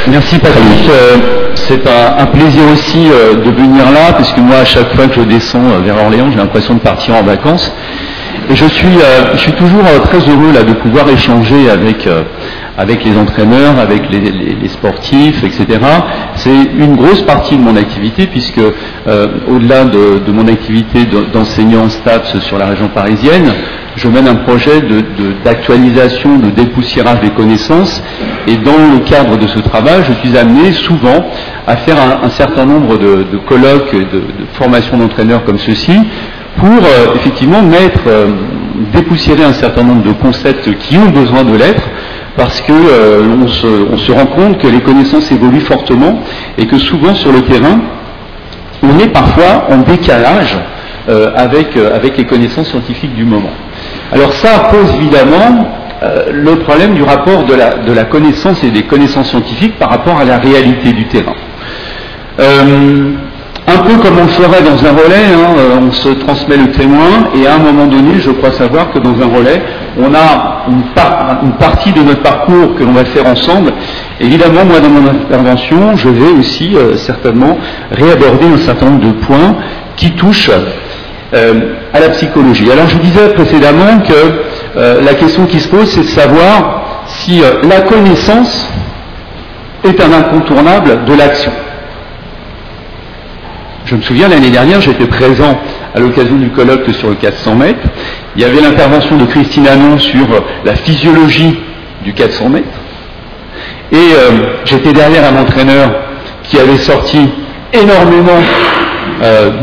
Merci Patrick. C'est un plaisir aussi de venir là, puisque moi, à chaque fois que je descends vers Orléans, j'ai l'impression de partir en vacances. Et je suis toujours très heureux là de pouvoir échanger avec les entraîneurs, avec les sportifs, etc. C'est une grosse partie de mon activité, puisque au-delà de mon activité d'enseignant en STAPS sur la région parisienne, je mène un projet d'actualisation, de dépoussiérage des connaissances, et dans le cadre de ce travail, je suis amené souvent à faire un certain nombre de colloques, de formations d'entraîneurs comme ceci, pour effectivement dépoussiérer un certain nombre de concepts qui ont besoin de l'être, parce que on se rend compte que les connaissances évoluent fortement, et que souvent sur le terrain, on est parfois en décalage avec les connaissances scientifiques du moment. Alors ça pose évidemment le problème du rapport de la connaissance et des connaissances scientifiques par rapport à la réalité du terrain. Un peu comme on le ferait dans un relais, on se transmet le témoin, et à un moment donné, je crois savoir que dans un relais, on a une partie de notre parcours que l'on va faire ensemble. Évidemment, moi, dans mon intervention, je vais aussi certainement réaborder un certain nombre de points qui touchent à la psychologie. Alors, je disais précédemment que la question qui se pose, c'est de savoir si la connaissance est un incontournable de l'action. Je me souviens, l'année dernière, j'étais présent à l'occasion du colloque sur le 400 mètres. Il y avait l'intervention de Christine Anon sur la physiologie du 400 mètres. Et j'étais derrière un entraîneur qui avait sorti énormément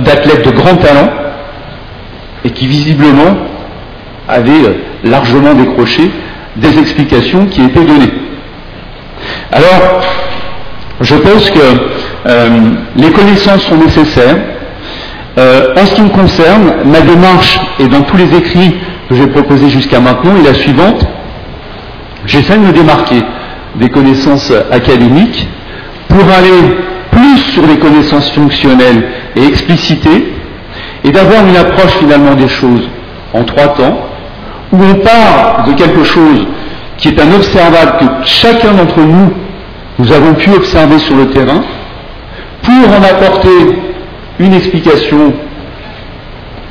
d'athlètes de grand talent et qui visiblement avait largement décroché des explications qui étaient données. Alors, je pense que les connaissances sont nécessaires. En ce qui me concerne, ma démarche, et dans tous les écrits que j'ai proposés jusqu'à maintenant, est la suivante. J'essaie de me démarquer des connaissances académiques pour aller plus sur les connaissances fonctionnelles et explicitées, et d'avoir une approche finalement des choses en 3 temps, où on part de quelque chose qui est un observable que chacun d'entre nous avons pu observer sur le terrain, pour en apporter une explication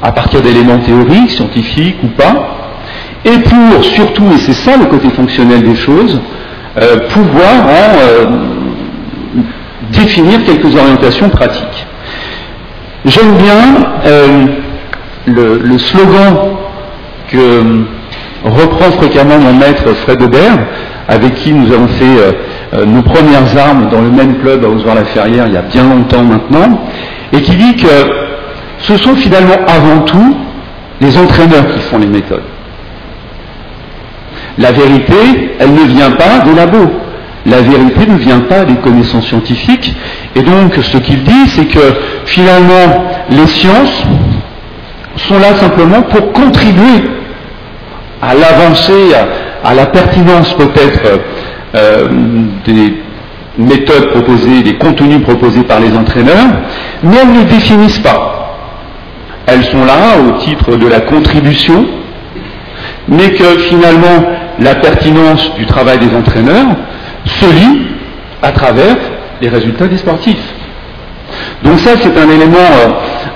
à partir d'éléments théoriques, scientifiques ou pas, et pour surtout, et c'est ça le côté fonctionnel des choses, pouvoir définir quelques orientations pratiques. J'aime bien le slogan que reprend fréquemment mon maître Fred Aubert, avec qui nous avons fait nos premières armes dans le même club à Ozoir-la-Ferrière il y a bien longtemps maintenant, et qui dit que ce sont finalement avant tout les entraîneurs qui font les méthodes. La vérité, elle ne vient pas des labos. La vérité ne vient pas des connaissances scientifiques, et donc ce qu'il dit, c'est que finalement les sciences sont là simplement pour contribuer à l'avancée, à la pertinence peut-être des méthodes proposées, des contenus proposés par les entraîneurs, mais elles ne les définissent pas. Elles sont là au titre de la contribution, mais que finalement la pertinence du travail des entraîneurs se lit à travers les résultats des sportifs. Donc ça, c'est un élément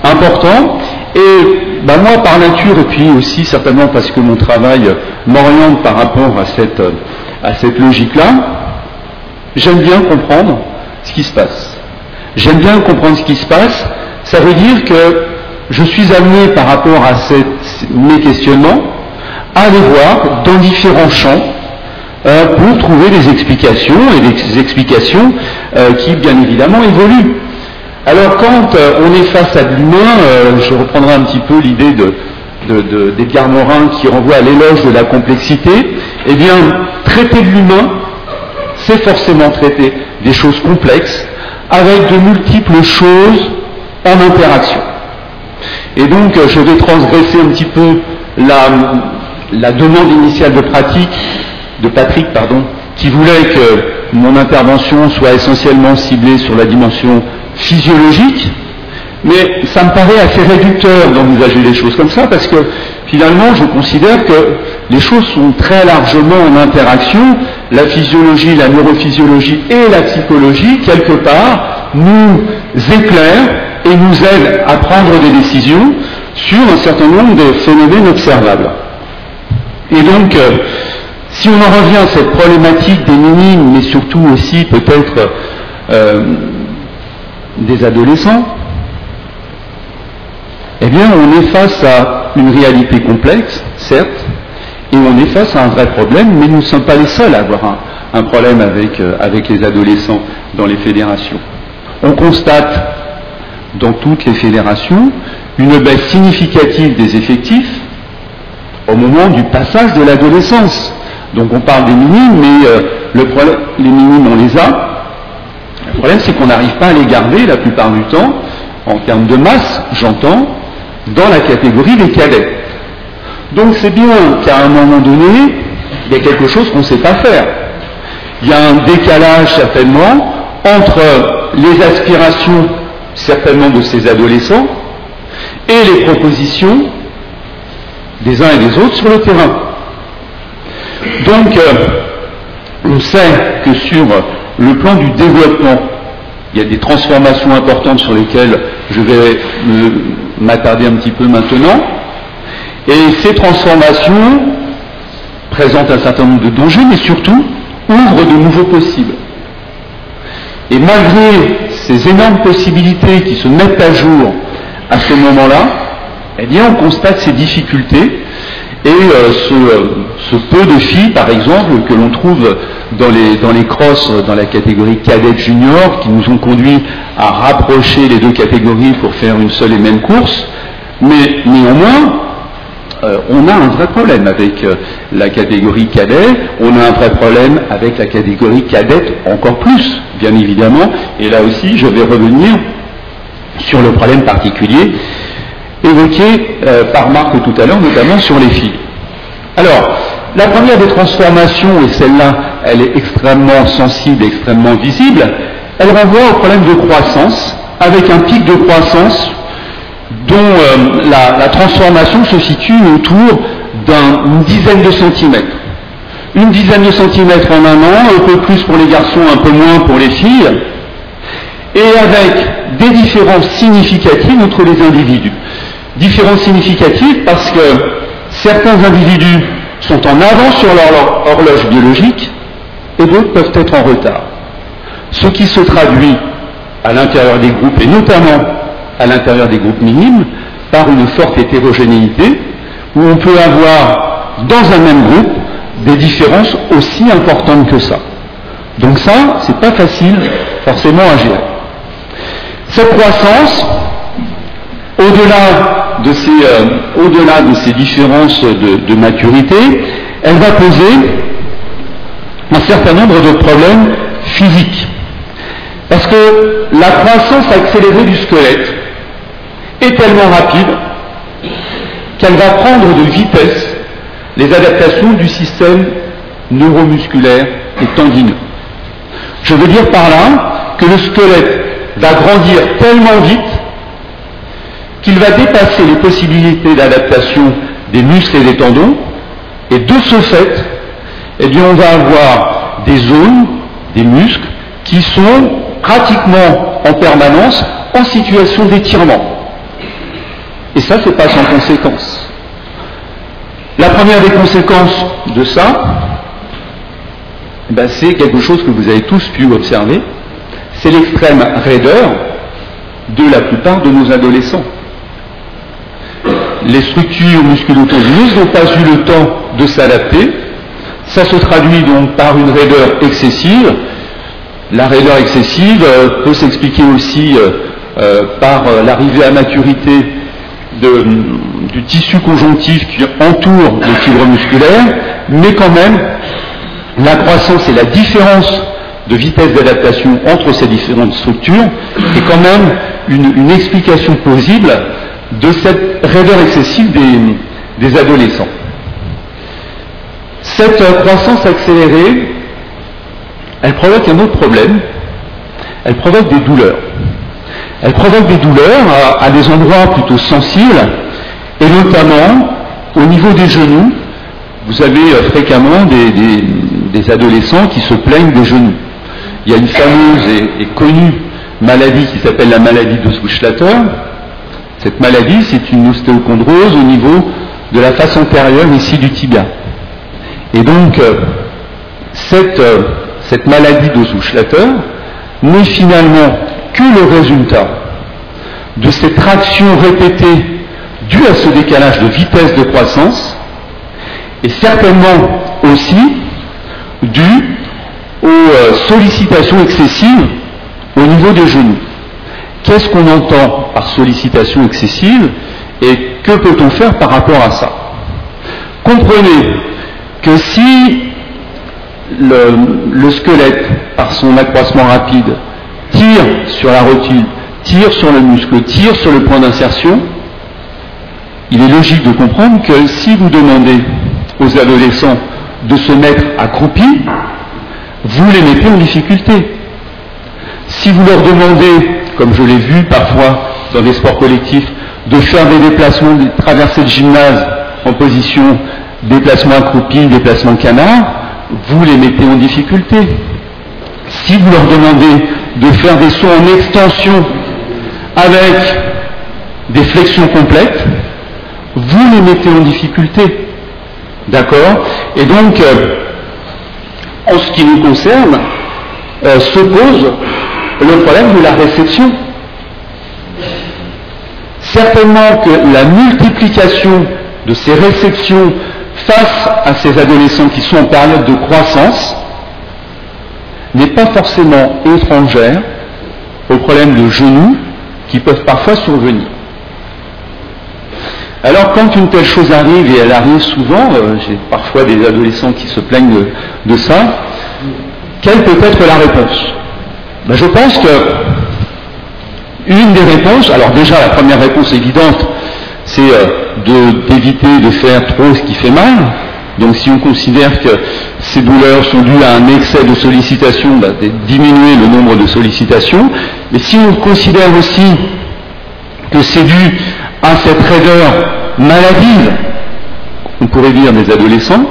important, et moi par nature, et puis aussi certainement parce que mon travail m'oriente par rapport à cette logique-là, j'aime bien comprendre ce qui se passe. J'aime bien comprendre ce qui se passe. Ça veut dire que je suis amené par rapport à mes questionnements à aller voir dans différents champs pour trouver des explications, et des explications qui bien évidemment évoluent. Alors quand on est face à de l'humain, je reprendrai un petit peu l'idée d'Edgar Morin qui renvoie à l'éloge de la complexité, eh bien traiter de l'humain, c'est forcément traiter des choses complexes avec de multiples choses en interaction. Et donc je vais transgresser un petit peu la demande initiale de Patrick, qui voulait que mon intervention soit essentiellement ciblée sur la dimension physiologique, mais ça me paraît assez réducteur d'envisager les choses comme ça, parce que finalement, je considère que les choses sont très largement en interaction. La physiologie, la neurophysiologie et la psychologie, quelque part, nous éclairent et nous aident à prendre des décisions sur un certain nombre de phénomènes observables. Et donc, si on en revient à cette problématique des minimes, mais surtout aussi peut-être des adolescents, eh bien, on est face à une réalité complexe, certes, et on est face à un vrai problème, mais nous ne sommes pas les seuls à avoir un problème avec les adolescents dans les fédérations. On constate dans toutes les fédérations une baisse significative des effectifs au moment du passage de l'adolescence. Donc on parle des minimes, mais les minimes on les a. Le problème c'est qu'on n'arrive pas à les garder la plupart du temps, en termes de masse, j'entends, dans la catégorie des cadets. Donc c'est bien qu'à un moment donné, il y a quelque chose qu'on ne sait pas faire. Il y a un décalage certainement entre les aspirations certainement de ces adolescents et les propositions des uns et des autres sur le terrain. Donc on sait que sur le plan du développement, il y a des transformations importantes sur lesquelles je vais m'attarder un petit peu maintenant. Et ces transformations présentent un certain nombre de dangers, mais surtout ouvrent de nouveaux possibles. Et malgré ces énormes possibilités qui se mettent à jour à ce moment-là, eh bien on constate ces difficultés et ce peu de filles, par exemple, que l'on trouve dans les crosses, dans la catégorie cadette junior, qui nous ont conduit à rapprocher les deux catégories pour faire une seule et même course, mais néanmoins, on a un vrai problème avec la catégorie cadet, on a un vrai problème avec la catégorie cadette encore plus, bien évidemment, et là aussi je vais revenir sur le problème particulier évoqué par Marc tout à l'heure, notamment sur les filles. Alors, la première des transformations, et celle-là, elle est extrêmement sensible, extrêmement visible, elle renvoie au problème de croissance, avec un pic de croissance dont la transformation se situe autour d'une dizaine de centimètres. Une dizaine de centimètres en un an, un peu plus pour les garçons, un peu moins pour les filles, et avec des différences significatives entre les individus. Différences significatives parce que certains individus sont en avance sur leur horloge biologique et d'autres peuvent être en retard. Ce qui se traduit à l'intérieur des groupes, et notamment à l'intérieur des groupes minimes, par une forte hétérogénéité, où on peut avoir dans un même groupe des différences aussi importantes que ça. Donc ça, c'est pas facile forcément à gérer. Cette croissance, au-delà de ces différences de maturité, elle va poser un certain nombre de problèmes physiques. Parce que la croissance accélérée du squelette est tellement rapide qu'elle va prendre de vitesse les adaptations du système neuromusculaire et tendineux. Je veux dire par là que le squelette va grandir tellement vite qu'il va dépasser les possibilités d'adaptation des muscles et des tendons, et de ce fait, eh bien, on va avoir des zones, des muscles, qui sont pratiquement en permanence en situation d'étirement. Et ça, c'est pas sans conséquence. La première des conséquences de ça, c'est quelque chose que vous avez tous pu observer, c'est l'extrême raideur de la plupart de nos adolescents. Les structures musculo-tendineuses n'ont pas eu le temps de s'adapter. Ça se traduit donc par une raideur excessive. La raideur excessive peut s'expliquer aussi par l'arrivée à maturité du tissu conjonctif qui entoure les fibres musculaires, mais quand même, la croissance et la différence de vitesse d'adaptation entre ces différentes structures est quand même une explication plausible de cette raideur excessive des adolescents. Cette croissance accélérée, elle provoque un autre problème, elle provoque des douleurs. Elle provoque des douleurs à des endroits plutôt sensibles, et notamment au niveau des genoux, vous avez fréquemment des adolescents qui se plaignent des genoux. Il y a une fameuse et connue maladie qui s'appelle la maladie de Schweitzer. Cette maladie, c'est une ostéochondrose au niveau de la face antérieure ici du tibia. Et donc, cette maladie de Schweitzer n'est finalement que le résultat de ces tractions répétées dues à ce décalage de vitesse de croissance, et certainement aussi dû aux sollicitations excessives au niveau des genoux. Qu'est-ce qu'on entend par sollicitation excessive et que peut-on faire par rapport à ça? Comprenez que si le squelette, par son accroissement rapide, tire sur la rotule, tire sur le muscle, tire sur le point d'insertion, il est logique de comprendre que si vous demandez aux adolescents de se mettre accroupis, vous les mettez en difficulté. Si vous leur demandez, comme je l'ai vu parfois dans des sports collectifs, de faire des déplacements, des traversées de gymnase en position déplacement accroupi, déplacement canard, vous les mettez en difficulté. Si vous leur demandez de faire des sauts en extension avec des flexions complètes, vous les mettez en difficulté. D'accord? Et donc, en ce qui nous concerne, se pose le problème de la réception. Certainement que la multiplication de ces réceptions face à ces adolescents qui sont en période de croissance n'est pas forcément étrangère aux problèmes de genoux qui peuvent parfois survenir. Alors quand une telle chose arrive, et elle arrive souvent, j'ai parfois des adolescents qui se plaignent de ça, quelle peut être la réponse? Ben, je pense que une des réponses, alors déjà la première réponse évidente, c'est d'éviter de faire trop ce qui fait mal. Donc si on considère que ces douleurs sont dues à un excès de sollicitation, ben, de diminuer le nombre de sollicitations. Mais si on considère aussi que c'est dû à cette raideur maladive, on pourrait dire des adolescents,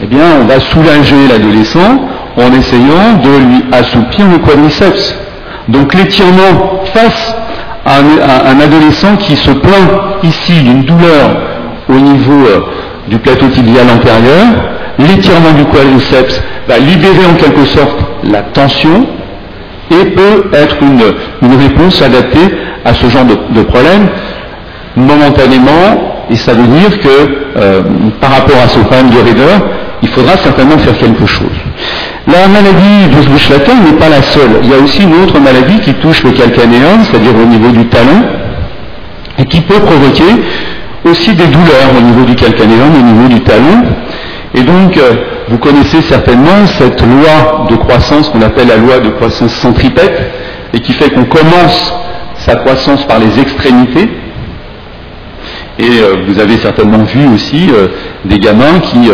eh bien on va soulager l'adolescent en essayant de lui assouplir le quadriceps. Donc l'étirement face à un adolescent qui se plaint ici d'une douleur au niveau du plateau tibial antérieur, l'étirement du quadriceps va libérer en quelque sorte la tension et peut être une réponse adaptée à ce genre de problème momentanément, et ça veut dire que par rapport à ce problème de raideur, il faudra certainement faire quelque chose. La maladie de Schweitzer n'est pas la seule. Il y a aussi une autre maladie qui touche le calcanéum, c'est-à-dire au niveau du talon, et qui peut provoquer aussi des douleurs au niveau du calcanéum, au niveau du talon. Et donc, vous connaissez certainement cette loi de croissance qu'on appelle la loi de croissance centripète, et qui fait qu'on commence sa croissance par les extrémités. Et vous avez certainement vu aussi des gamins qui,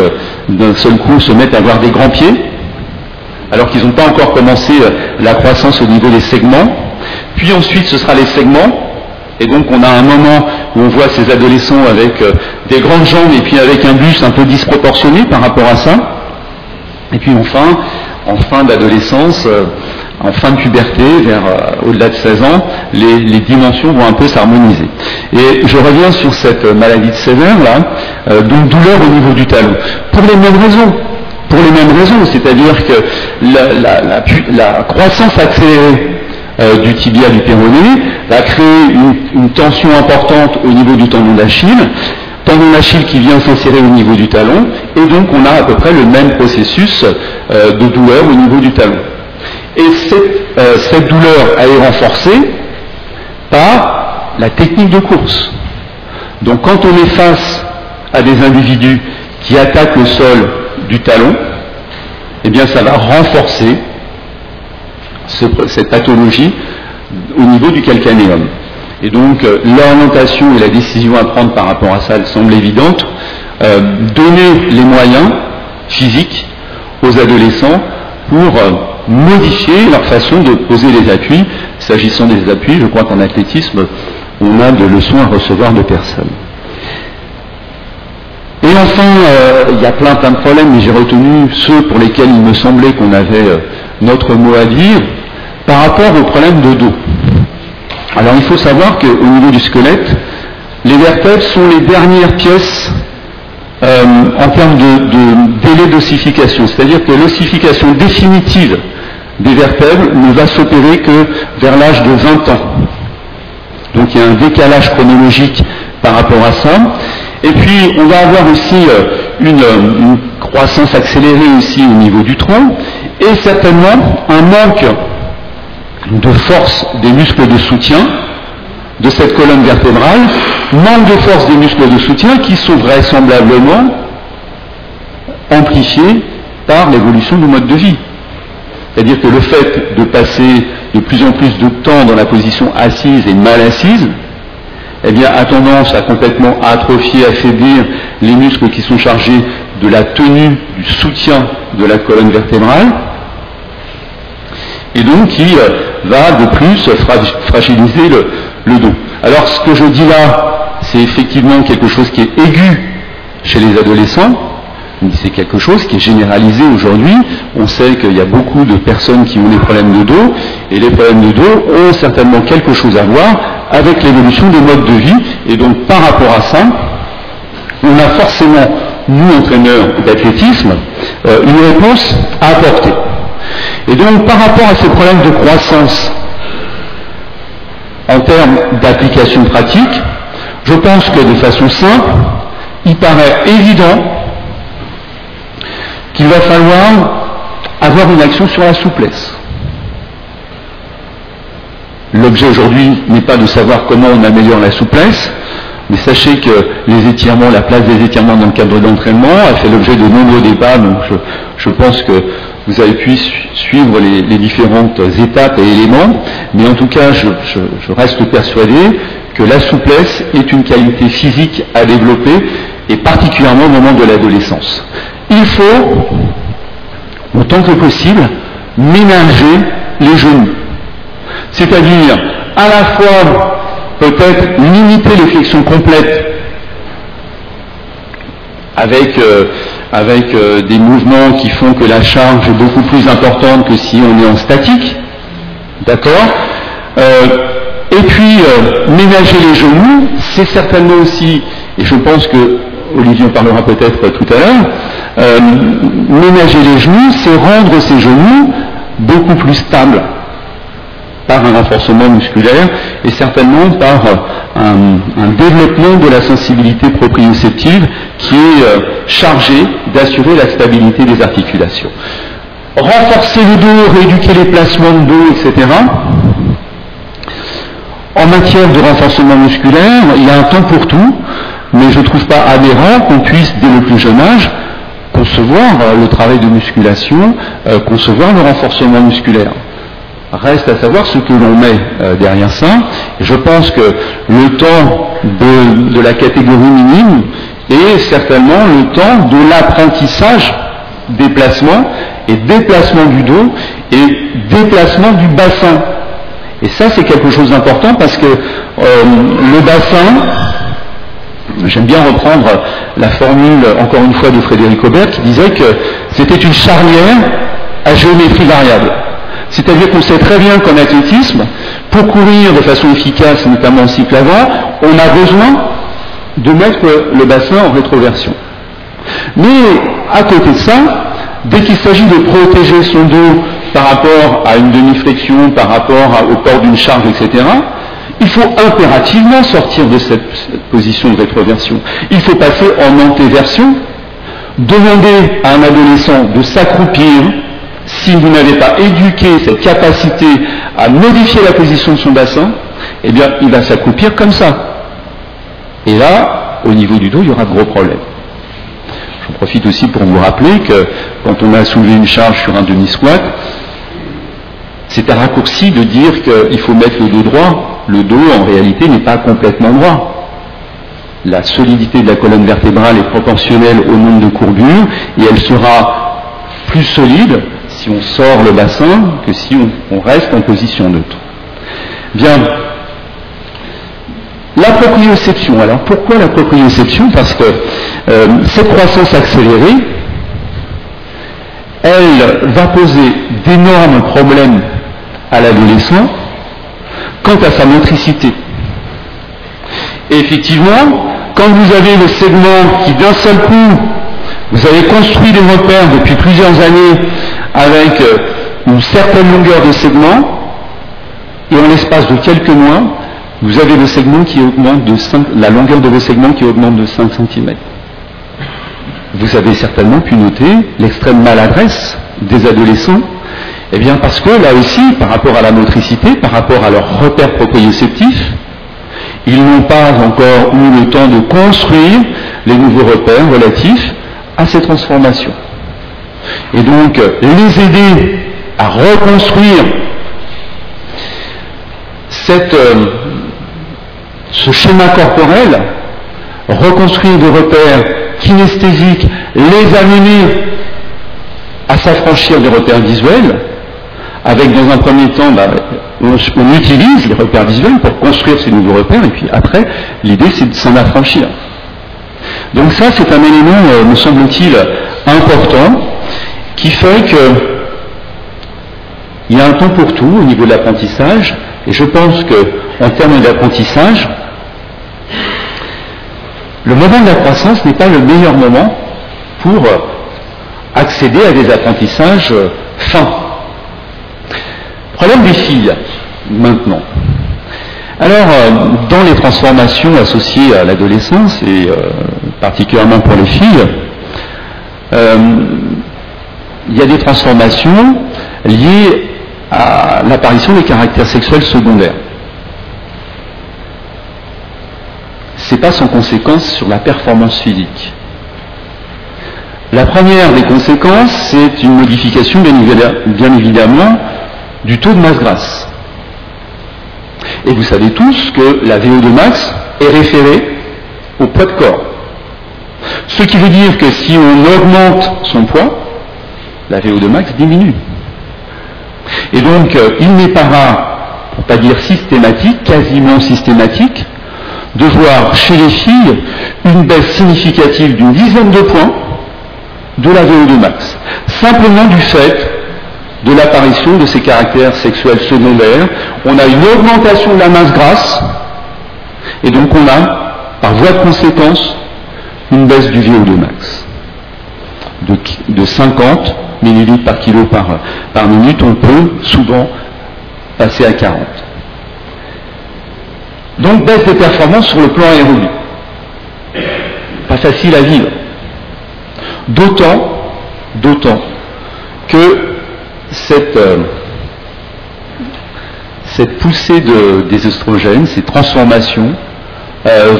d'un seul coup, se mettent à avoir des grands pieds, alors qu'ils n'ont pas encore commencé la croissance au niveau des segments. Puis ensuite, ce sera les segments. Et donc, on a un moment où on voit ces adolescents avec des grandes jambes et puis avec un buste un peu disproportionné par rapport à ça. Et puis enfin, en fin d'adolescence, en fin de puberté, vers au-delà de 16 ans, les dimensions vont un peu s'harmoniser. Et je reviens sur cette maladie de Sévère, là, donc douleur au niveau du talon. Pour les mêmes raisons. Pour les mêmes raisons, c'est-à-dire que la croissance accélérée du tibia du péroné va créer une tension importante au niveau du tendon d'Achille qui vient s'insérer au niveau du talon, et donc on a à peu près le même processus de douleur au niveau du talon. Et cette douleur elle est renforcée par la technique de course. Donc quand on est face à des individus qui attaquent le sol du talon, eh bien ça va renforcer cette pathologie au niveau du calcanéum. Et donc l'orientation et la décision à prendre par rapport à ça, elle semble évidente. Donner les moyens physiques aux adolescents pour modifier leur façon de poser les appuis. S'agissant des appuis, je crois qu'en athlétisme, on a de leçons à recevoir de personnes. Et enfin, il y a plein de problèmes, mais j'ai retenu ceux pour lesquels il me semblait qu'on avait notre mot à dire, par rapport aux problèmes de dos. Alors il faut savoir qu'au niveau du squelette, les vertèbres sont les dernières pièces en termes de délai d'ossification, c'est-à-dire que l'ossification définitive des vertèbres ne va s'opérer que vers l'âge de 20 ans. Donc il y a un décalage chronologique par rapport à ça. Et puis on va avoir aussi une croissance accélérée aussi au niveau du tronc, et certainement un manque de force des muscles de soutien de cette colonne vertébrale, manque de force des muscles de soutien qui sont vraisemblablement amplifiés par l'évolution du mode de vie. C'est-à-dire que le fait de passer de plus en plus de temps dans la position assise et mal assise, eh bien, a tendance à complètement atrophier, affaiblir les muscles qui sont chargés de la tenue, du soutien de la colonne vertébrale, et donc qui va de plus fragiliser le dos. Alors, ce que je dis là, c'est effectivement quelque chose qui est aigu chez les adolescents, mais c'est quelque chose qui est généralisé aujourd'hui. On sait qu'il y a beaucoup de personnes qui ont des problèmes de dos, et les problèmes de dos ont certainement quelque chose à voir avec l'évolution des modes de vie, et donc par rapport à ça, on a forcément, nous entraîneurs d'athlétisme, une réponse à apporter. Et donc par rapport à ces problèmes de croissance, en termes d'application pratique, je pense que de façon simple, il paraît évident qu'il va falloir avoir une action sur la souplesse. L'objet aujourd'hui n'est pas de savoir comment on améliore la souplesse, mais sachez que les étirements, la place des étirements dans le cadre d'entraînement a fait l'objet de nombreux débats, donc je pense que vous avez pu suivre les différentes étapes et éléments, mais en tout cas je reste persuadé que la souplesse est une qualité physique à développer, et particulièrement au moment de l'adolescence. Il faut, autant que possible, ménager les genoux. C'est-à-dire, à la fois, peut-être limiter les flexions complètes avec des mouvements qui font que la charge est beaucoup plus importante que si on est en statique. D'accord ? Et puis, ménager les genoux, c'est certainement aussi, et je pense que Olivier en parlera peut-être tout à l'heure, ménager les genoux, c'est rendre ces genoux beaucoup plus stables par un renforcement musculaire et certainement par un développement de la sensibilité proprioceptive qui est chargé d'assurer la stabilité des articulations. Renforcer le dos, rééduquer les placements de dos, etc. En matière de renforcement musculaire, il y a un temps pour tout, mais je ne trouve pas aberrant qu'on puisse, dès le plus jeune âge, concevoir le travail de musculation, concevoir le renforcement musculaire. Reste à savoir ce que l'on met derrière ça. Je pense que le temps de la catégorie minime est certainement le temps de l'apprentissage des placements, et déplacement du dos, et déplacement du bassin. Et ça, c'est quelque chose d'important parce que le bassin, j'aime bien reprendre la formule, encore une fois, de Frédéric Aubert, qui disait que c'était une charnière à géométrie variable. C'est-à-dire qu'on sait très bien qu'en athlétisme, pour courir de façon efficace, notamment en cycle avant, on a besoin de mettre le bassin en rétroversion. Mais à côté de ça, dès qu'il s'agit de protéger son dos par rapport à une demi-flexion, par rapport au port d'une charge, etc., il faut impérativement sortir de cette position de rétroversion. Il faut passer en antéversion, demander à un adolescent de s'accroupir. Si vous n'avez pas éduqué cette capacité à modifier la position de son bassin, eh bien, il va s'accroupir comme ça. Et là, au niveau du dos, il y aura de gros problèmes. J'en profite aussi pour vous rappeler que quand on a soulevé une charge sur un demi-squat, c'est un raccourci de dire qu'il faut mettre le dos droit. Le dos, en réalité, n'est pas complètement droit. La solidité de la colonne vertébrale est proportionnelle au nombre de courbures, et elle sera plus solide si on sort le bassin que si on reste en position neutre. Bien. La proprioception. Alors pourquoi la proprioception? Parce que cette croissance accélérée, elle va poser d'énormes problèmes à l'adolescent quant à sa motricité. Et effectivement, quand vous avez le segment qui d'un seul coup, vous avez construit des repères depuis plusieurs années avec une certaine longueur de segment, et en l'espace de quelques mois, vous avez le segment qui augmente de 5, la longueur de vos segments qui augmente de 5 cm. Vous avez certainement pu noter l'extrême maladresse des adolescents, eh bien parce que là aussi, par rapport à la motricité, par rapport à leurs repères proprioceptifs, ils n'ont pas encore eu le temps de construire les nouveaux repères relatifs à ces transformations. Et donc, les aider à reconstruire ce schéma corporel, reconstruire des repères kinesthésiques, les amener à s'affranchir des repères visuels, avec dans un premier temps, on utilise les repères visuels pour construire ces nouveaux repères, et puis après, l'idée c'est de s'en affranchir. Donc ça, c'est un élément, me semble-t-il, important, qui fait qu'il y a un temps pour tout au niveau de l'apprentissage, et je pense qu'en termes d'apprentissage, le moment de la croissance n'est pas le meilleur moment pour accéder à des apprentissages fins. Problème des filles, maintenant. Alors, dans les transformations associées à l'adolescence, et particulièrement pour les filles, il y a des transformations liées à l'apparition des caractères sexuels secondaires. C'est pas sans conséquence sur la performance physique. La première des conséquences, c'est une modification, bien évidemment, du taux de masse grasse. Et vous savez tous que la VO2 max est référée au poids de corps. Ce qui veut dire que si on augmente son poids, la VO2 max diminue. Et donc, il n'est pas rare, pour ne pas dire systématique, quasiment systématique, de voir chez les filles une baisse significative d'une dizaine de points de la VO2 max. Simplement du fait de l'apparition de ces caractères sexuels secondaires, on a une augmentation de la masse grasse, et donc on a, par voie de conséquence, une baisse du VO2 max. De 50 millilitres par kilo par minute, on peut souvent passer à 40. Donc baisse des performances sur le plan aérobie. Pas facile à vivre. D'autant que cette poussée des oestrogènes, ces transformations,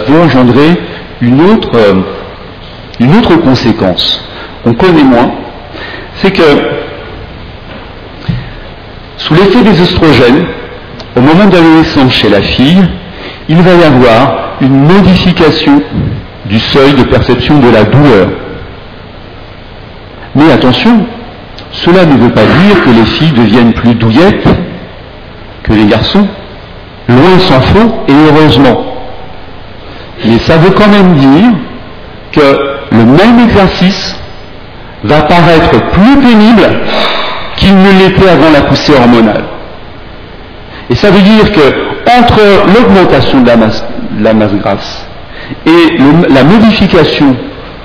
vont engendrer une autre conséquence qu'on connaît moins, c'est que sous l'effet des oestrogènes, au moment de l'adolescence chez la fille, il va y avoir une modification du seuil de perception de la douleur. Mais attention, cela ne veut pas dire que les filles deviennent plus douillettes que les garçons. Loin s'en faut, et heureusement. Mais ça veut quand même dire que le même exercice va paraître plus pénible qu'il ne l'était avant la poussée hormonale. Et ça veut dire que entre l'augmentation de la masse grasse et la modification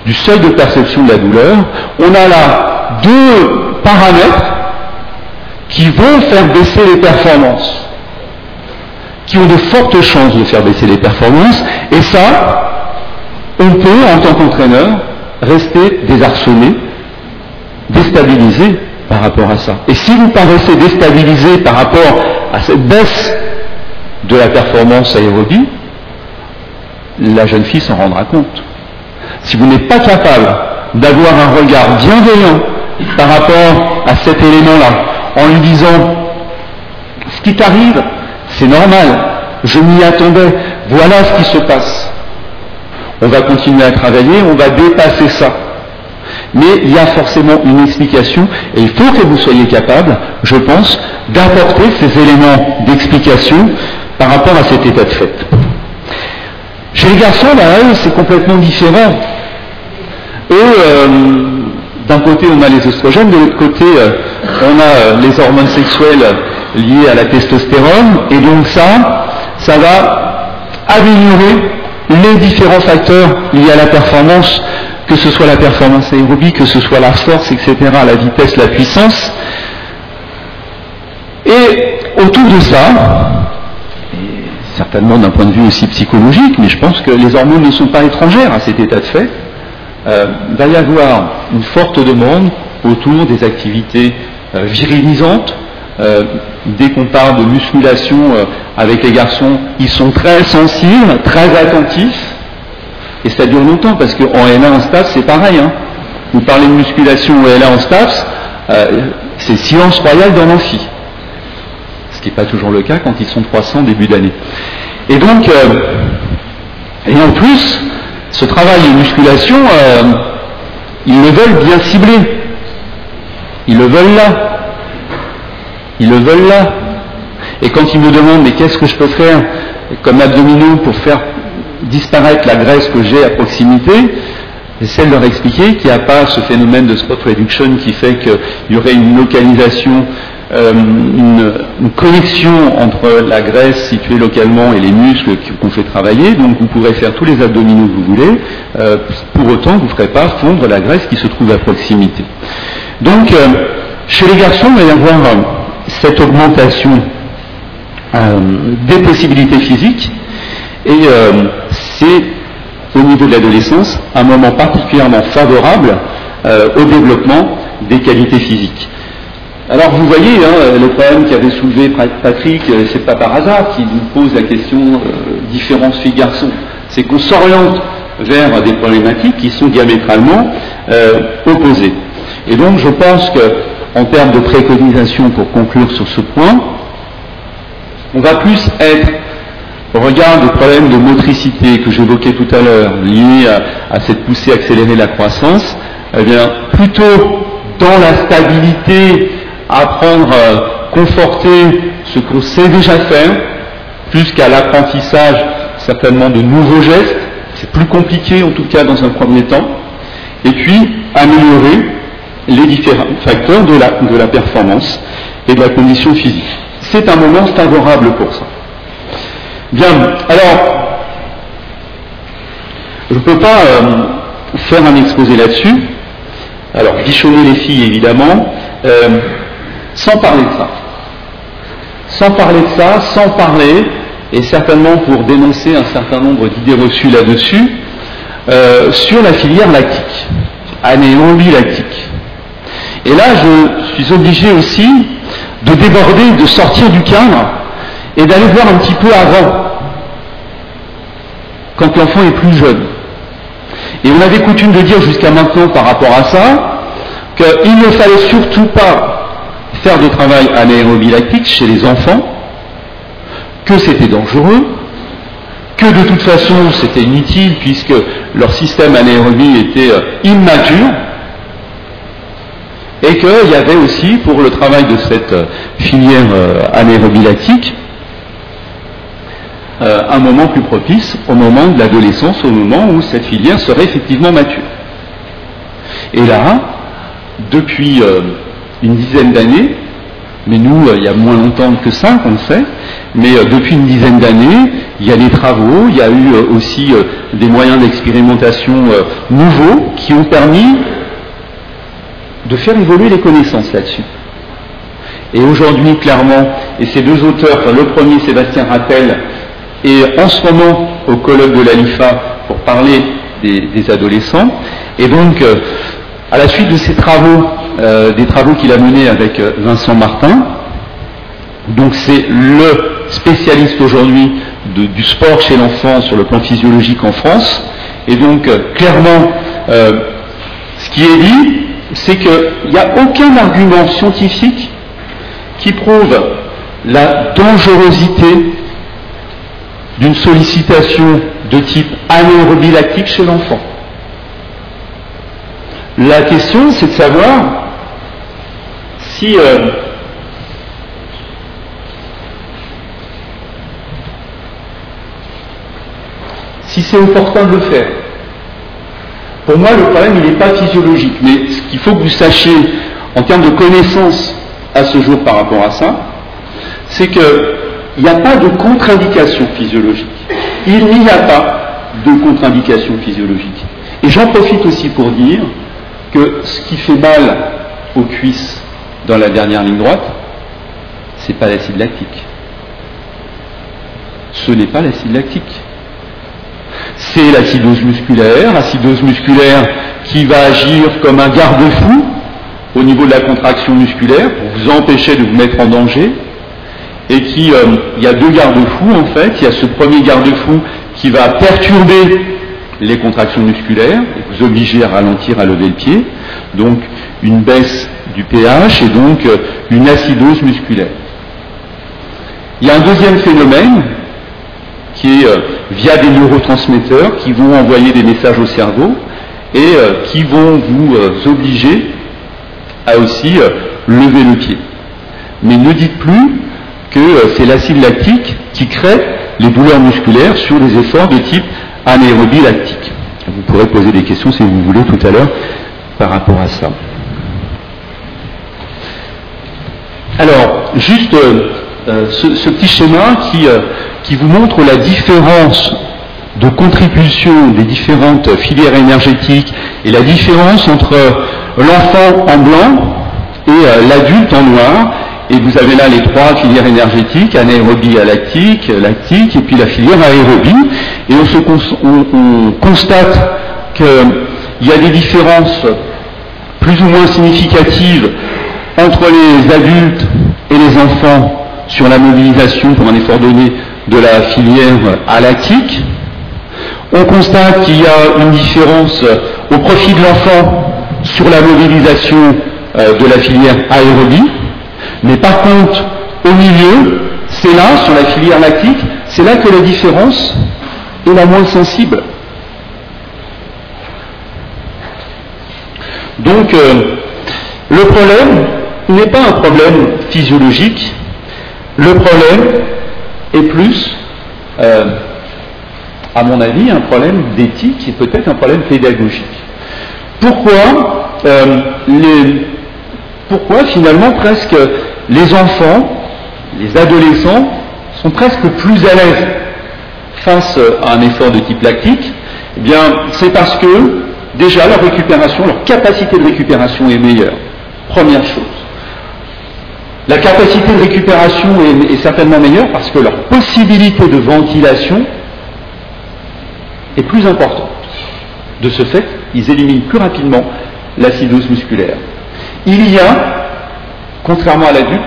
du seuil de perception de la douleur, on a là deux paramètres qui vont faire baisser les performances, qui ont de fortes chances de faire baisser les performances, et ça, on peut, en tant qu'entraîneur, rester désarçonné, déstabilisé par rapport à ça. Et si vous paraissez déstabilisé par rapport à cette baisse de la performance aérobie, la jeune fille s'en rendra compte. Si vous n'êtes pas capable d'avoir un regard bienveillant par rapport à cet élément-là, en lui disant « ce qui t'arrive, c'est normal, je m'y attendais, voilà ce qui se passe ». On va continuer à travailler, on va dépasser ça. Mais il y a forcément une explication, et il faut que vous soyez capable, je pense, d'apporter ces éléments d'explication par rapport à cet état de fait. Chez les garçons, eux, c'est complètement différent. Eux, d'un côté, on a les oestrogènes, de l'autre côté, on a les hormones sexuelles liées à la testostérone, et donc ça va améliorer les différents facteurs liés à la performance, que ce soit la performance aérobie, que ce soit la force, etc., la vitesse, la puissance. Et autour de ça, et certainement d'un point de vue aussi psychologique, mais je pense que les hormones ne sont pas étrangères à cet état de fait, va y avoir une forte demande autour des activités virilisantes. Dès qu'on parle de musculation avec les garçons, ils sont très sensibles, très attentifs, et ça dure longtemps, parce qu'en L1 en STAPS, c'est pareil. Hein. Vous parlez de musculation en L1 en STAPS, c'est silence royal dans l'amphi. Ce qui n'est pas toujours le cas quand ils sont 300 début d'année. Et donc, et en plus, ce travail de musculation, ils le veulent bien ciblé. Ils le veulent là. Ils le veulent là. Et quand ils me demandent, mais qu'est-ce que je peux faire comme abdominaux pour faire disparaître la graisse que j'ai à proximité, j'essaie de leur expliquer qu'il n'y a pas ce phénomène de spot reduction qui fait qu'il y aurait une localisation, une connexion entre la graisse située localement et les muscles qu'on fait travailler. Donc vous pourrez faire tous les abdominaux que vous voulez, pour autant vous ne ferez pas fondre la graisse qui se trouve à proximité. Donc chez les garçons, il va y avoir cette augmentation des possibilités physiques, et c'est au niveau de l'adolescence un moment particulièrement favorable au développement des qualités physiques. Alors vous voyez, le problème qu'avait soulevé Patrick, c'est pas par hasard qu'il nous pose la question différence filles-garçons, c'est qu'on s'oriente vers des problématiques qui sont diamétralement opposées. Et donc je pense que, en termes de préconisation, pour conclure sur ce point, on va plus être, au regard des problèmes de motricité que j'évoquais tout à l'heure, liés à cette poussée accélérée de la croissance, eh bien, plutôt dans la stabilité, apprendre à conforter ce qu'on sait déjà faire, plus qu'à l'apprentissage certainement de nouveaux gestes, c'est plus compliqué en tout cas dans un premier temps, et puis améliorer les différents facteurs de la performance et de la condition physique. C'est un moment favorable pour ça. Bien, alors, je ne peux pas faire un exposé là-dessus, alors bichonner les filles évidemment, sans parler de ça. Sans parler de ça, sans parler, et certainement pour dénoncer un certain nombre d'idées reçues là-dessus, sur la filière lactique, anaérobie lactique. Et là, je suis obligé aussi de déborder, de sortir du cadre et d'aller voir un petit peu avant, quand l'enfant est plus jeune. Et on avait coutume de dire jusqu'à maintenant par rapport à ça, qu'il ne fallait surtout pas faire de travail anaérobie lactique chez les enfants, que c'était dangereux, que de toute façon c'était inutile puisque leur système anaérobie était immature, et qu'il y avait aussi, pour le travail de cette filière anaérobie lactique, un moment plus propice, au moment de l'adolescence, au moment où cette filière serait effectivement mature. Et là, depuis une dizaine d'années, mais nous, il y a moins longtemps que ça qu'on le sait, mais depuis une dizaine d'années, il y a des travaux, il y a eu aussi des moyens d'expérimentation nouveaux qui ont permis de faire évoluer les connaissances là-dessus. Et aujourd'hui, clairement, et ces deux auteurs, enfin, le premier, Sébastien Rattel, est en ce moment au colloque de l'ALIFA pour parler des adolescents, et donc, à la suite de ces travaux, des travaux qu'il a menés avec Vincent Martin, donc c'est le spécialiste aujourd'hui du sport chez l'enfant sur le plan physiologique en France, et donc, clairement, ce qui est dit, c'est qu'il n'y a aucun argument scientifique qui prouve la dangerosité d'une sollicitation de type anaérobie lactique chez l'enfant. La question, c'est de savoir si si c'est opportun de le faire. Pour moi, le problème, il n'est pas physiologique. Mais ce qu'il faut que vous sachiez, en termes de connaissances à ce jour par rapport à ça, c'est qu'il n'y a pas de contre-indication physiologique. Il n'y a pas de contre-indication physiologique. Et j'en profite aussi pour dire que ce qui fait mal aux cuisses dans la dernière ligne droite, c'est pas l'acide lactique. Ce n'est pas l'acide lactique. C'est l'acidose musculaire qui va agir comme un garde-fou au niveau de la contraction musculaire pour vous empêcher de vous mettre en danger. Et il y a deux garde-fous en fait. Il y a ce premier garde-fou qui va perturber les contractions musculaires et vous obliger à ralentir, à lever le pied. Donc une baisse du pH et donc une acidose musculaire. Il y a un deuxième phénomène qui est via des neurotransmetteurs qui vont envoyer des messages au cerveau et qui vont vous obliger à aussi lever le pied. Mais ne dites plus que c'est l'acide lactique qui crée les douleurs musculaires sur les efforts de type anaérobie lactique. Vous pourrez poser des questions si vous voulez tout à l'heure par rapport à ça. Alors, juste ce petit schéma qui vous montre la différence de contribution des différentes filières énergétiques et la différence entre l'enfant en blanc et l'adulte en noir. Et vous avez là les trois filières énergétiques, anaérobie lactique, et puis la filière aérobie. Et on constate qu'il y a des différences plus ou moins significatives entre les adultes et les enfants sur la mobilisation pour un effort donné de la filière alactique. On constate qu'il y a une différence au profit de l'enfant sur la mobilisation de la filière aérobie. Mais par contre, au milieu, c'est là, sur la filière lactique, c'est là que la différence est la moins sensible. Donc, le problème n'est pas un problème physiologique, le problème est plus, à mon avis, un problème d'éthique et peut-être un problème pédagogique. Pourquoi finalement presque les enfants, les adolescents sont presque plus à l'aise face à un effort de type lactique? Eh bien, c'est parce que déjà leur récupération, leur capacité de récupération est meilleure. Première chose. La capacité de récupération est certainement meilleure parce que leur possibilité de ventilation est plus importante. De ce fait, ils éliminent plus rapidement l'acidose musculaire. Il y a, contrairement à l'adulte,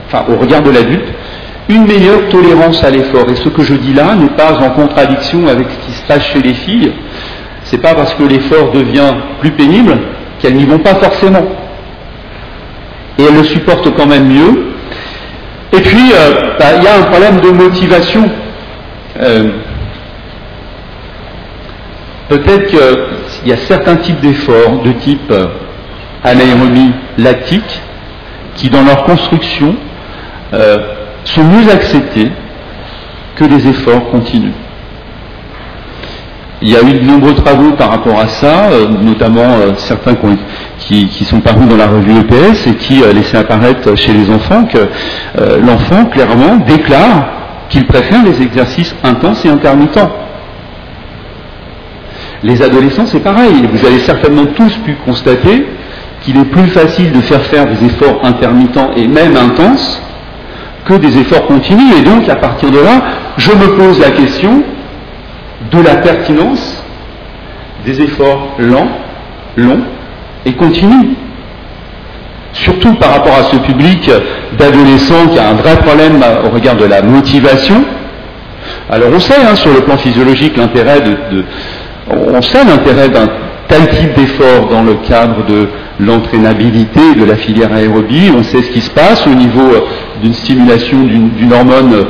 enfin au regard de l'adulte, une meilleure tolérance à l'effort. Et ce que je dis là n'est pas en contradiction avec ce qui se passe chez les filles. C'est pas parce que l'effort devient plus pénible qu'elles n'y vont pas forcément. Et elles le supportent quand même mieux. Et puis, il y a un problème de motivation. Peut-être qu'il y a certains types d'efforts de type anaérobie lactique qui, dans leur construction, sont mieux acceptés que des efforts continus. Il y a eu de nombreux travaux par rapport à ça, notamment certains qui sont parus dans la revue EPS et qui laissaient apparaître chez les enfants que l'enfant, clairement, déclare qu'il préfère les exercices intenses et intermittents. Les adolescents, c'est pareil. Vous avez certainement tous pu constater qu'il est plus facile de faire des efforts intermittents et même intenses que des efforts continus. Et donc, à partir de là, je me pose la question de la pertinence des efforts lents, longs et continus. Surtout par rapport à ce public d'adolescents qui a un vrai problème au regard de la motivation. Alors on sait, sur le plan physiologique, l'intérêt on sait l'intérêt d'un tel type d'effort dans le cadre de l'entraînabilité de la filière aérobie. On sait ce qui se passe au niveau d'une stimulation d'une hormone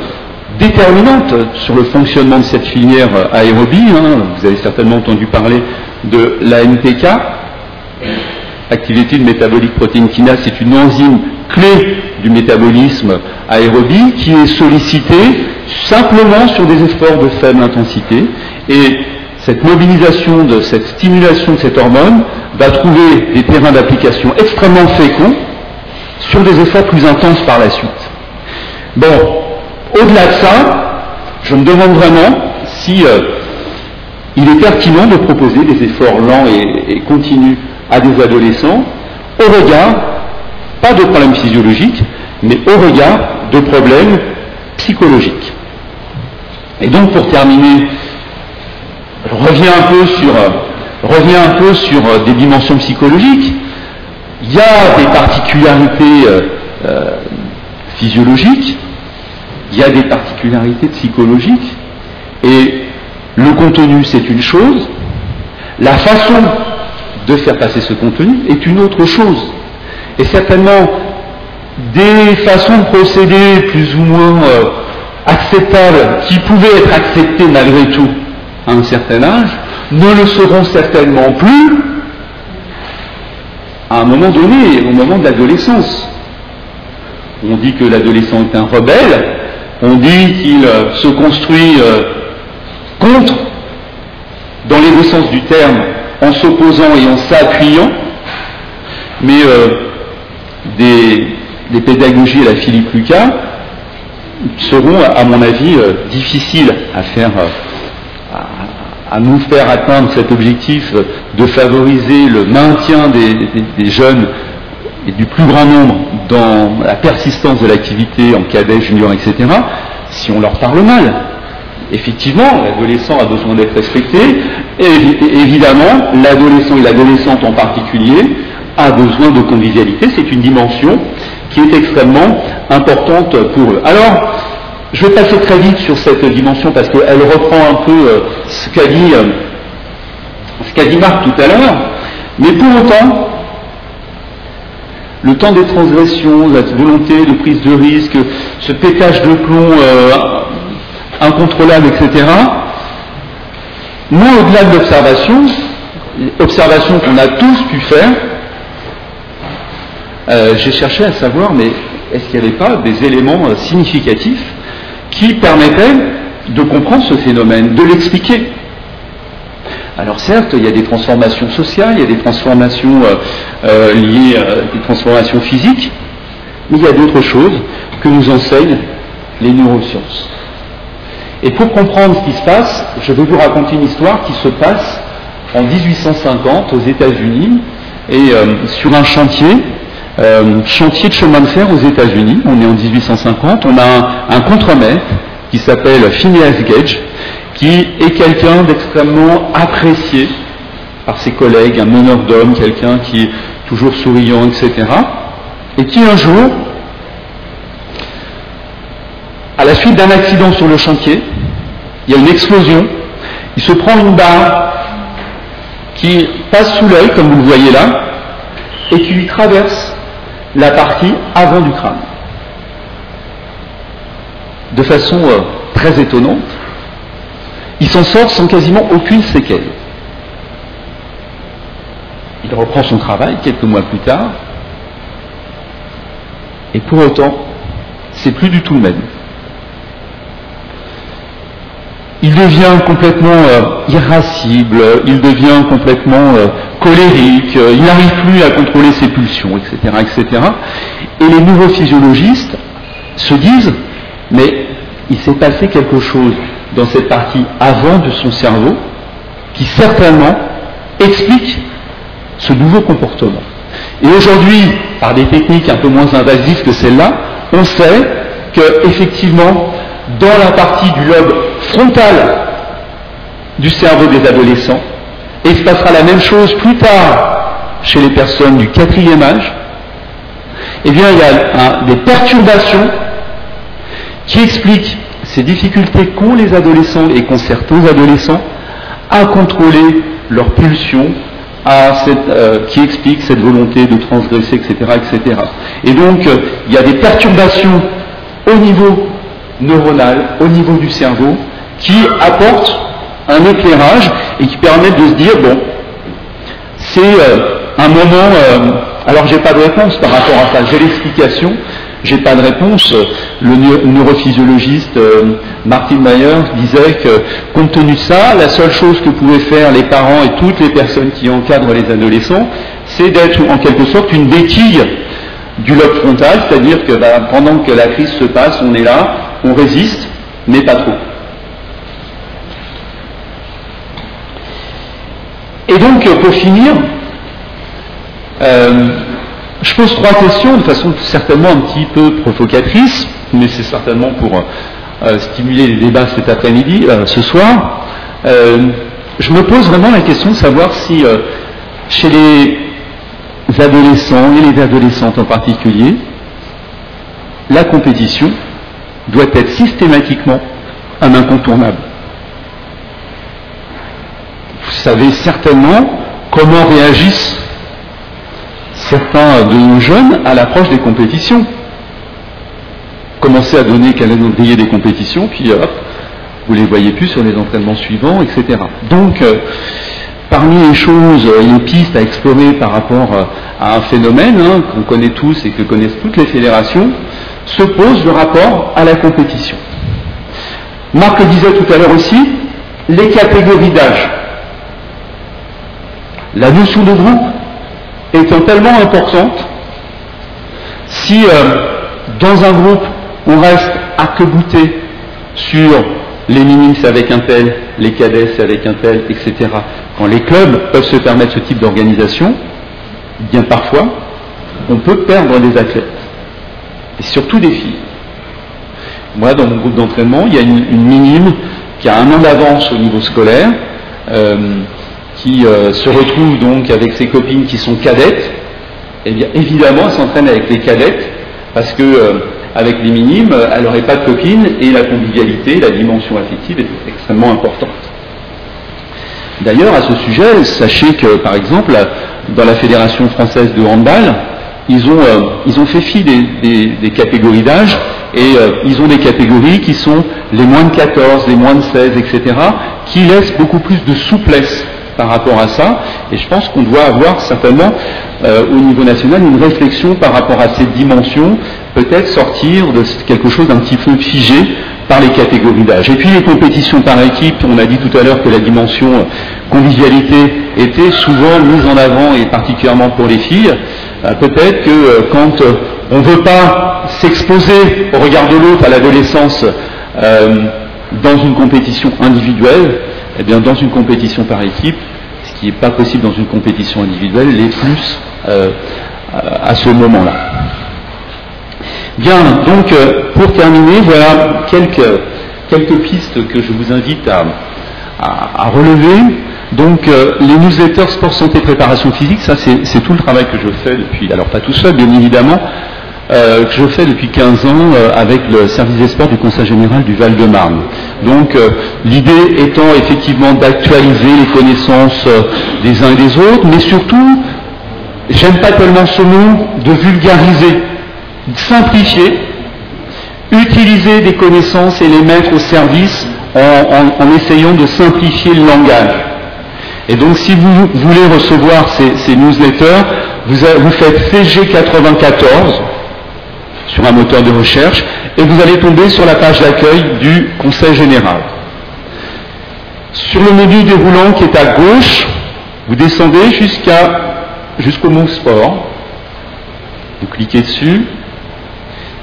déterminante sur le fonctionnement de cette filière aérobie. Vous avez certainement entendu parler de l'AMPK, Activated Metabolic Protein Kinase. C'est une enzyme clé du métabolisme aérobie qui est sollicitée simplement sur des efforts de faible intensité Et cette mobilisation, cette stimulation de cette hormone va trouver des terrains d'application extrêmement féconds sur des effets plus intenses par la suite. Bon, au-delà de ça, je me demande vraiment si il est pertinent de proposer des efforts lents et continus à des adolescents au regard, pas de problèmes physiologiques, mais au regard de problèmes psychologiques. Et donc pour terminer, je reviens un peu sur des dimensions psychologiques. Il y a des particularités physiologiques, il y a des particularités psychologiques, et le contenu c'est une chose, la façon de faire passer ce contenu est une autre chose. Et certainement des façons de procéder plus ou moins acceptables, qui pouvaient être acceptées malgré tout à un certain âge, ne le seront certainement plus à un moment donné, au moment de l'adolescence. On dit que l'adolescent est un rebelle, on dit qu'il se construit contre, dans les deux sens du terme, en s'opposant et en s'appuyant, mais des pédagogies à la Philippe Lucas seront, à mon avis, difficiles à faire, à nous faire atteindre cet objectif de favoriser le maintien des jeunes et du plus grand nombre dans la persistance de l'activité en cadet, junior, etc., si on leur parle mal. Effectivement, l'adolescent a besoin d'être respecté, et évidemment, l'adolescent et l'adolescente en particulier a besoin de convivialité. C'est une dimension qui est extrêmement importante pour eux. Alors, je vais passer très vite sur cette dimension parce qu'elle reprend un peu ce qu'a dit Marc tout à l'heure, mais pour autant, le temps des transgressions, la volonté de prise de risque, ce pétage de plomb incontrôlable, etc., moi, au-delà de l'observation qu'on a tous pu faire, j'ai cherché à savoir, mais est-ce qu'il n'y avait pas des éléments significatifs qui permettaient de comprendre ce phénomène, de l'expliquer? Alors certes, il y a des transformations sociales, il y a des transformations liées à des transformations physiques, mais il y a d'autres choses que nous enseignent les neurosciences. Et pour comprendre ce qui se passe, je vais vous raconter une histoire qui se passe en 1850 aux États-Unis et sur un chantier de chemin de fer aux États-Unis. On est en 1850, on a un contremaître qui s'appelle Phineas Gage, qui est quelqu'un d'extrêmement apprécié par ses collègues, un meneur d'hommes, quelqu'un qui est toujours souriant, etc. Et qui un jour, à la suite d'un accident sur le chantier, il y a une explosion, il se prend une barre qui passe sous l'œil, comme vous le voyez là, et qui lui traverse la partie avant du crâne. De façon très étonnante, il s'en sort sans quasiment aucune séquelle. Il reprend son travail quelques mois plus tard, et pour autant, c'est plus du tout le même. Il devient complètement irascible, il devient complètement colérique, il n'arrive plus à contrôler ses pulsions, etc., etc. Et les neurophysiologistes se disent, mais il s'est passé quelque chose dans cette partie avant de son cerveau qui certainement explique ce nouveau comportement. Et aujourd'hui, par des techniques un peu moins invasives que celle-là, on sait que effectivement, dans la partie du lobe frontal du cerveau des adolescents, et il se passera la même chose plus tard chez les personnes du 4e âge, eh bien il y a des perturbations qui expliquent ces difficultés qu'ont les adolescents et qu'ont certains adolescents à contrôler leurs pulsions, qui expliquent cette volonté de transgresser, etc., etc. Et donc il y a des perturbations au niveau neuronal, au niveau du cerveau, qui apportent un éclairage et qui permettent de se dire, bon, c'est un moment, alors j'ai pas de réponse par rapport à ça, j'ai l'explication, j'ai pas de réponse. Le neurophysiologiste Martin Mayer disait que, compte tenu de ça, la seule chose que pouvaient faire les parents et toutes les personnes qui encadrent les adolescents, c'est d'être en quelque sorte une béquille du lobe frontal, c'est-à-dire que pendant que la crise se passe, on est là, on résiste, mais pas trop. Et donc, pour finir, je pose 3 questions de façon certainement un petit peu provocatrice, mais c'est certainement pour stimuler les débats cet après-midi, ce soir. Je me pose vraiment la question de savoir si chez les adolescents et les adolescentes en particulier, la compétition doit être systématiquement un incontournable. Vous savez certainement comment réagissent certains de nos jeunes à l'approche des compétitions. Commencez à donner calendrier des compétitions, puis hop, vous les voyez plus sur les entraînements suivants, etc. Donc, parmi les choses, les pistes à explorer par rapport à un phénomène qu'on connaît tous et que connaissent toutes les fédérations, se pose le rapport à la compétition. Marc le disait tout à l'heure aussi, les catégories d'âge. La notion de groupe étant tellement importante, si dans un groupe on reste arc-bouté sur les minimes c'est avec un tel, les cadets c'est avec un tel, etc. Quand les clubs peuvent se permettre ce type d'organisation, bien parfois, on peut perdre des athlètes. Et surtout des filles. Moi, dans mon groupe d'entraînement, il y a une minime qui a 1 an d'avance au niveau scolaire, qui se retrouve donc avec ses copines qui sont cadettes. Et bien évidemment, elle s'entraîne avec les cadettes, parce que avec les minimes, elle n'aurait pas de copines, et la convivialité, la dimension affective est extrêmement importante. D'ailleurs, à ce sujet, sachez que, par exemple, dans la Fédération française de handball, ils ont fait fi des catégories d'âge, et ils ont des catégories qui sont les moins de 14, les moins de 16, etc., qui laissent beaucoup plus de souplesse par rapport à ça, et je pense qu'on doit avoir certainement au niveau national une réflexion par rapport à cette dimension, peut-être sortir de quelque chose d'un petit peu figé par les catégories d'âge. Et puis les compétitions par équipe, on a dit tout à l'heure que la dimension convivialité était souvent mise en avant, et particulièrement pour les filles. Peut-être que quand on ne veut pas s'exposer au regard de l'autre à l'adolescence dans une compétition individuelle, eh bien dans une compétition par équipe, ce qui n'est pas possible dans une compétition individuelle, l'est plus à ce moment-là. Bien, donc pour terminer, voilà quelques pistes que je vous invite à relever. Donc les newsletters sport, santé, préparation physique, ça c'est tout le travail que je fais depuis, alors pas tout seul bien évidemment, que je fais depuis 15 ans avec le service des sports du Conseil général du Val-de-Marne. Donc l'idée étant effectivement d'actualiser les connaissances des uns et des autres, mais surtout, j'aime pas tellement ce mot, de vulgariser, de simplifier, utiliser des connaissances et les mettre au service en essayant de simplifier le langage. Et donc si vous voulez recevoir ces newsletters, vous faites CG94 sur un moteur de recherche, et vous allez tomber sur la page d'accueil du Conseil général. Sur le menu déroulant qui est à gauche, vous descendez jusqu'au mot sport, vous cliquez dessus,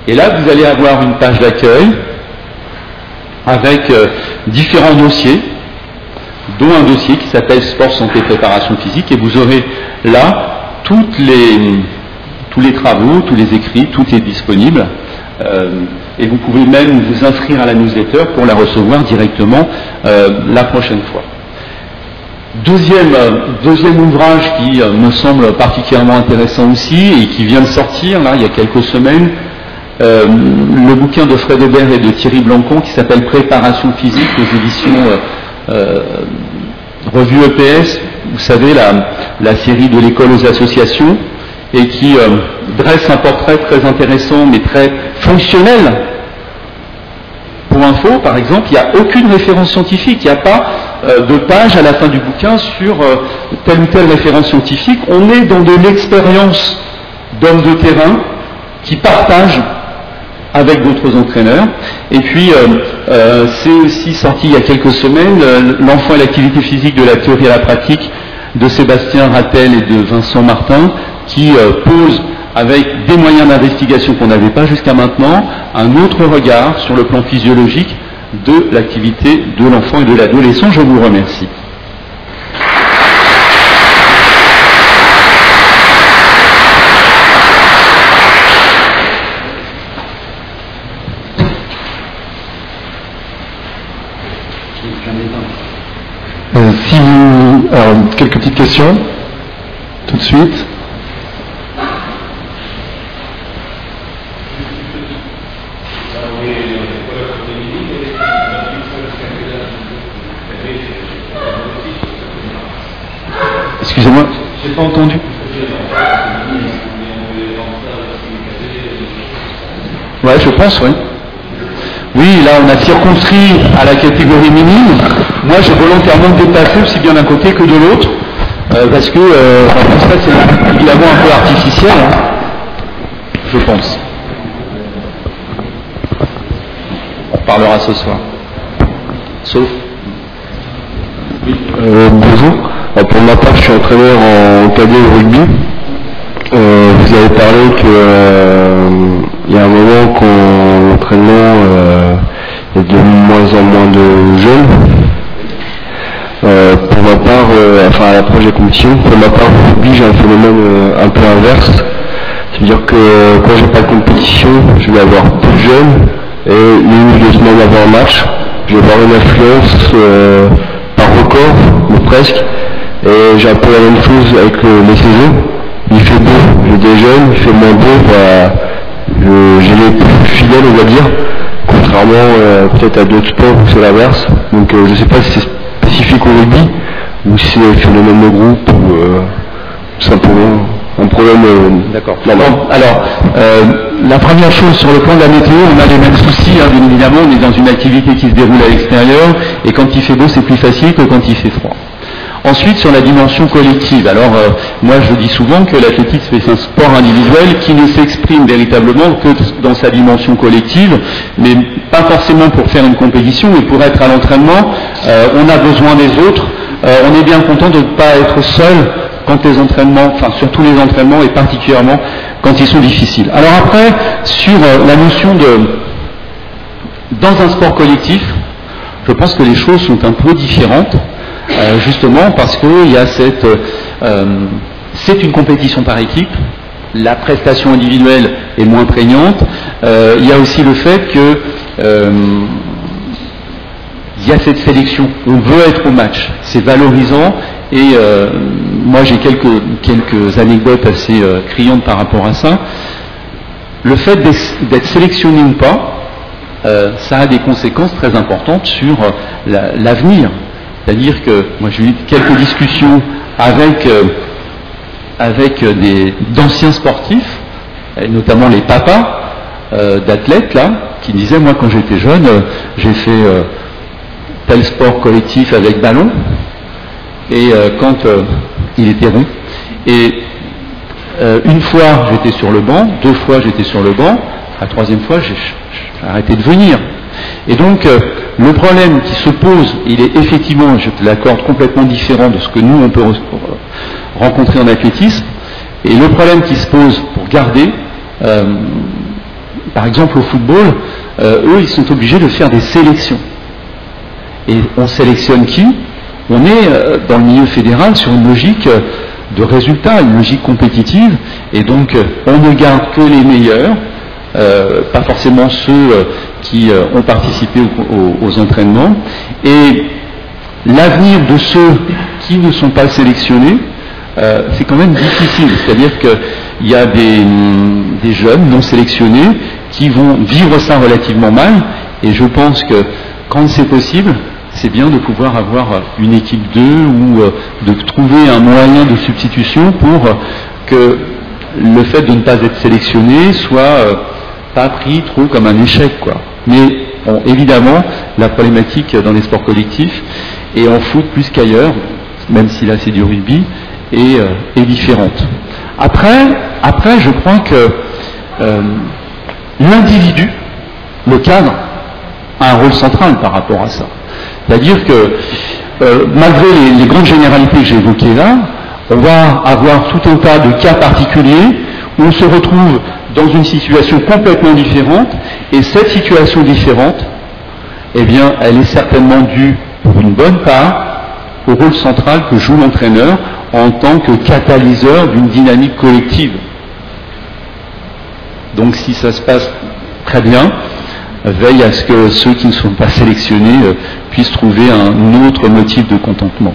et là vous allez avoir une page d'accueil avec différents dossiers, dont un dossier qui s'appelle sport, santé, préparation physique, et vous aurez là tous les travaux, tous les écrits, tout est disponible, et vous pouvez même vous inscrire à la newsletter pour la recevoir directement la prochaine fois. Deuxième ouvrage qui me semble particulièrement intéressant aussi et qui vient de sortir là il y a quelques semaines, le bouquin de Fred Aubert et de Thierry Blancon qui s'appelle Préparation physique aux éditions Revue EPS, vous savez la série de l'école aux associations, et qui dresse un portrait très intéressant mais très fonctionnel. Pour info, par exemple, il n'y a aucune référence scientifique, il n'y a pas de page à la fin du bouquin sur telle ou telle référence scientifique. On est dans de l'expérience d'hommes de terrain qui partagent avec d'autres entraîneurs. Et puis, c'est aussi sorti il y a quelques semaines, l'enfant et l'activité physique de la théorie à la pratique de Sébastien Rattel et de Vincent Martin, qui pose, avec des moyens d'investigation qu'on n'avait pas jusqu'à maintenant, un autre regard sur le plan physiologique de l'activité de l'enfant et de l'adolescent. Je vous remercie. Alors, quelques petites questions, tout de suite. Excusez-moi, j'ai pas entendu. Ouais, je pense, oui. Oui, là, on a circonscrit à la catégorie minime. Moi, j'ai volontairement dépassé aussi bien d'un côté que de l'autre, parce que ça, c'est évidemment un peu artificiel, hein, je pense. On parlera ce soir. Sauf. Oui. Bonjour. Alors, pour ma part, je suis entraîneur en cadet au rugby. Vous avez parlé qu'il y a un moment quand l'entraînement est de moins en moins de jeunes. Pour ma part, enfin à l'approche des compétitions, pour ma part au rugby, j'ai un phénomène un peu inverse. C'est-à-dire que quand j'ai pas de compétition, je vais avoir peu de jeunes et une ou 2 semaines avant un match, je vais avoir une affluence par record, ou presque. Et j'ai un peu la même chose avec les saisons. Il fait beau, j'ai des jeunes, il fait moins beau, j'ai les plus fidèles, on va dire, contrairement peut-être à d'autres sports où c'est l'inverse. Donc je ne sais pas si c'est spécifique au rugby ou si c'est un phénomène de groupe ou simplement un problème. D'accord. Alors, la première chose, sur le plan de la météo, on a les mêmes soucis, hein, bien évidemment. On est dans une activité qui se déroule à l'extérieur, et quand il fait beau, c'est plus facile que quand il fait froid. Ensuite, sur la dimension collective, alors moi je dis souvent que l'athlétisme est un sport individuel qui ne s'exprime véritablement que dans sa dimension collective, mais pas forcément pour faire une compétition, mais pour être à l'entraînement, on a besoin des autres, on est bien content de ne pas être seul quand les entraînements, enfin sur tous les entraînements et particulièrement quand ils sont difficiles. Alors après, sur la notion dans un sport collectif, je pense que les choses sont un peu différentes. Justement parce qu'il y a c'est une compétition par équipe, la prestation individuelle est moins prégnante, il y a aussi le fait que il y a cette sélection, on veut être au match, c'est valorisant, et moi j'ai quelques anecdotes assez criantes par rapport à ça. Le fait d'être sélectionné ou pas, ça a des conséquences très importantes sur l'avenir. C'est-à-dire que moi j'ai eu quelques discussions avec d'anciens sportifs, notamment les papas d'athlètes là, qui disaient moi quand j'étais jeune, j'ai fait tel sport collectif avec ballon, et quand il était rond, et une fois j'étais sur le banc, 2 fois j'étais sur le banc, la 3e fois j'ai arrêté de venir. Et donc, le problème qui se pose, il est effectivement, je te l'accorde, complètement différent de ce que nous, on peut rencontrer en athlétisme. Et le problème qui se pose pour garder, par exemple au football, eux, ils sont obligés de faire des sélections. Et on sélectionne qui? On est dans le milieu fédéral sur une logique de résultat, une logique compétitive, et donc on ne garde que les meilleurs, pas forcément ceux qui ont participé aux entraînements, et l'avenir de ceux qui ne sont pas sélectionnés, c'est quand même difficile, c'est-à-dire qu'il y a des jeunes non sélectionnés qui vont vivre ça relativement mal, et je pense que quand c'est possible, c'est bien de pouvoir avoir une équipe 2 ou de trouver un moyen de substitution pour que le fait de ne pas être sélectionné soit pas pris trop comme un échec, quoi. Mais bon, évidemment, la problématique dans les sports collectifs, et en foot plus qu'ailleurs, même si là c'est du rugby, est différente. Après, je crois que l'individu le cadre a un rôle central par rapport à ça. C'est-à-dire que, malgré les grandes généralités que j'ai évoquées là, on va avoir tout un tas de cas particuliers où on se retrouve dans une situation complètement différente, et cette situation différente, eh bien, elle est certainement due, pour une bonne part, au rôle central que joue l'entraîneur en tant que catalyseur d'une dynamique collective. Donc si ça se passe très bien, veille à ce que ceux qui ne sont pas sélectionnés puissent trouver un autre motif de contentement.